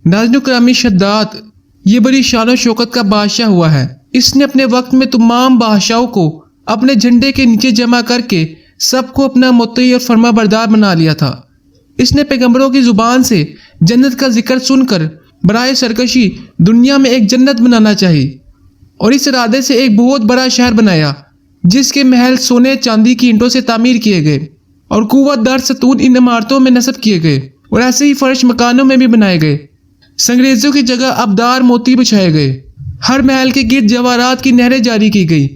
नाज़रीन करामी, शद्दाद ये बड़ी शान शौकत का बादशाह हुआ है। इसने अपने वक्त में तमाम बादशाहों को अपने झंडे के नीचे जमा करके सबको अपना मुत्तई और फर्माबरदार बना लिया था। इसने पैगंबरों की जुबान से जन्नत का जिक्र सुनकर बराए सरकशी दुनिया में एक जन्नत बनाना चाहिए और इस इरादे से एक बहुत बड़ा शहर बनाया जिसके महल सोने चांदी की ईंटों से तामीर किए गए और कुव्वतदार सतून इन इमारतों में नस्ब किए गए और ऐसे ही फर्श मकानों में भी बनाए गए। संगरेजों की जगह अबदार मोती बिछाए गए। हर महल के गिर्द जवाहरात की नहरें जारी की गई।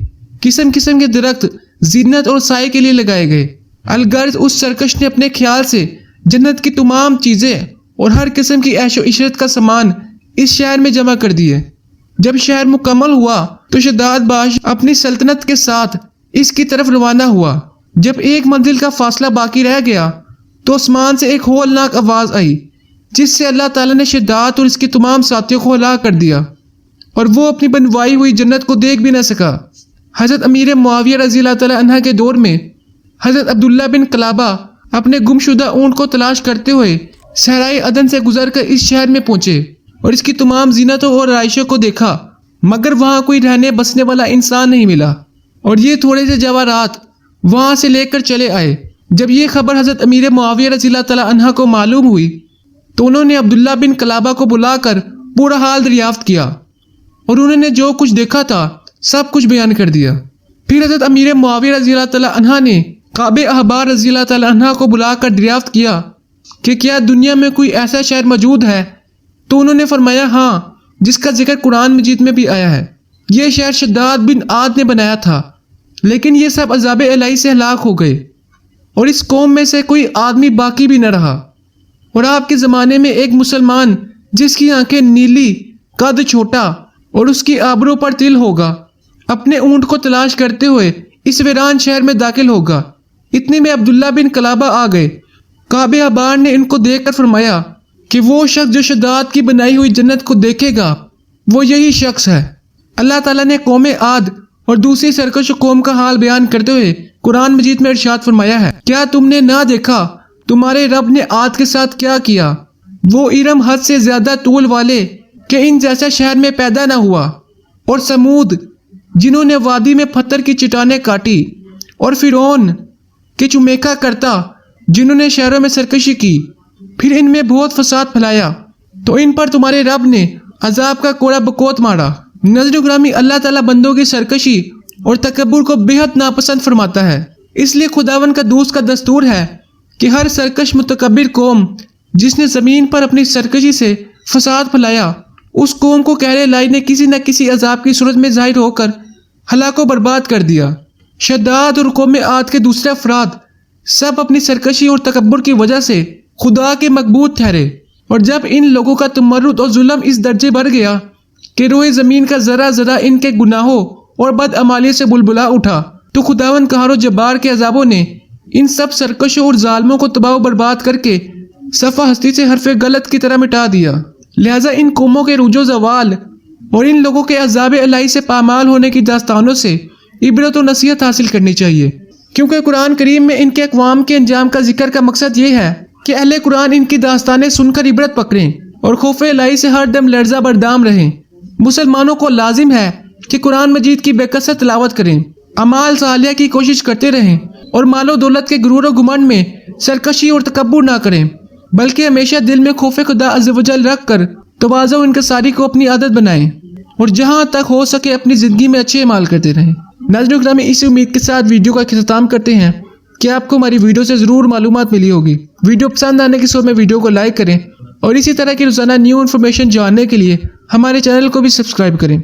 किस्म किस्म के दरख्त जीनत और साए के लिए लगाए गए। अलगर्ज उस सरकश ने अपने ख्याल से जन्नत की तमाम चीज़ें और हर किस्म की ऐशो इशरत का सामान इस शहर में जमा कर दिए। जब शहर मुकम्मल हुआ तो शद्दाद बादशाह अपनी सल्तनत के साथ इसकी तरफ रवाना हुआ। जब एक मंजिल का फासला बाकी रह गया तो आसमान से एक होलनाक आवाज़ आई जिससे अल्लाह ताला ने शद्दाद और इसके तमाम साथियों को हलाक कर दिया और वो अपनी बनवाई हुई जन्नत को देख भी न सका। हज़रत अमीर मुआविया रज़ी अल्लाह ताला अन्हा के दौर में हज़रत अब्दुल्ला बिन कलाबा अपने गुमशुदा ऊँट को तलाश करते हुए सहराए अदन से गुजरकर इस शहर में पहुंचे और इसकी तमाम जीनतों और आयशों को देखा, मगर वहाँ कोई रहने बसने वाला इंसान नहीं मिला और ये थोड़े से जवाहरात वहाँ से लेकर चले आए। जब ये खबर हज़रत अमीर मुआविया रज़ी अल्लाह ताला अन्हा को मालूम हुई तो उन्होंने अब्दुल्ला बिन कलाबा को बुलाकर पूरा हाल दरियाफ्त किया और उन्होंने जो कुछ देखा था सब कुछ बयान कर दिया। फिर हज़रत अमीर मुआविया रज़ी अल्लाह ताला अन्हा ने काबे अहबार रज़ी अल्लाह ताला अन्हा को बुलाकर दरियाफ्त किया कि क्या दुनिया में कोई ऐसा शहर मौजूद है? तो उन्होंने फरमाया हाँ, जिसका जिक्र कुरान मजीद में भी आया है। यह शहर शद्दाद बिन आद ने बनाया था, लेकिन ये सब अज़ाब इलाही से हलाक हो गए और इस कौम में से कोई आदमी बाकी भी न रहा। और आपके ज़माने में एक मुसलमान जिसकी आंखें नीली, कद छोटा और उसकी आबरों पर तिल होगा, अपने ऊँट को तलाश करते हुए इस वीरान शहर में दाखिल होगा। इतने में अब्दुल्ला बिन कलाबा आ गए। काबे अहबार ने इनको देखकर फरमाया कि वो शख्स जो शद्दाद की बनाई हुई जन्नत को देखेगा वो यही शख्स है। अल्लाह ताला ने कौम आद और दूसरी सरकश कौम का हाल बयान करते हुए कुरान मजीद में इरशाद फरमाया है, क्या तुमने ना देखा तुम्हारे रब ने आद के साथ क्या किया? वो इरम हद से ज्यादा तूल वाले कि इन जैसा शहर में पैदा ना हुआ, और समूद जिन्होंने वादी में पत्थर की चट्टानें काटी, और फिरौन के चुमेका करता जिन्होंने शहरों में सरकशी की, फिर इनमें बहुत फसाद फैलाया, तो इन पर तुम्हारे रब ने अजाब का कोड़ा बकोत मारा। नज़र ग्रामी, अल्लाह ताला बंदों की सरकशी और तकब्बुर को बेहद नापसंद फरमाता है। इसलिए खुदावन का दूस्त का दस्तूर है कि हर सरकश मुतकब्बिर कौम जिसने ज़मीन पर अपनी सरकशी से फसाद फैलाया, उस कौम को कहरे लाई ने किसी न किसी अजाब की सूरत में जाहिर होकर हलाको बर्बाद कर दिया। शद्दाद और कौम आद के दूसरे अफराद सब अपनी सरकशी और तकब्बुर की वजह से खुदा के मकबूत ठहरे, और जब इन लोगों का तमर्रुद और जुल्म इस दर्जे बढ़ गया कि रोए ज़मीन का ज़रा ज़रा इनके गुनाहों और बदअमाली से बुलबुला उठा, तो खुदावन कहरो जब्बार के अजाबों ने इन सब सरकशों और जालमों को तबाह बर्बाद करके सफ़ा हस्ती से हरफ़े गलत की तरह मिटा दिया। लिहाजा इन कौमों के रुजो ज़वाल और इन लोगों के अज़ाब इलाही से पामाल होने की दास्तानों से इबरत और नसीहत हासिल करनी चाहिए, क्योंकि कुरान करीम में इनके अक़वाम के अंजाम का जिक्र का मकसद ये है कि अहले कुरान इनकी दास्तानें सुनकर इबरत पकड़ें और खौफ इलाही से हर दम लर्जा बरदाम रहें। मुसलमानों को लाजिम है कि कुरान मजीद की बेकसर तिलावत करें, अमाल सालिया की कोशिश करते रहें और मालो दौलत के गुरूर और घुमंड में सरकशी और तकब्बुर ना करें, बल्कि हमेशा दिल में खौफ खुदा अज़्ज़ व जल रख कर तवाज़ु व इनकिसारी को अपनी आदत बनाएं और जहाँ तक हो सके अपनी ज़िंदगी में अच्छे अमाल करते रहें। नाज़रीन किराम, इसी उम्मीद के साथ वीडियो का इख्तिताम करते हैं कि आपको हमारी वीडियो से ज़रूर मालूमात मिली होगी। वीडियो पसंद आने की सूरत में वीडियो को लाइक करें और इसी तरह की रोज़ाना न्यू इन्फॉर्मेशन जानने के लिए हमारे चैनल को भी सब्सक्राइब करें।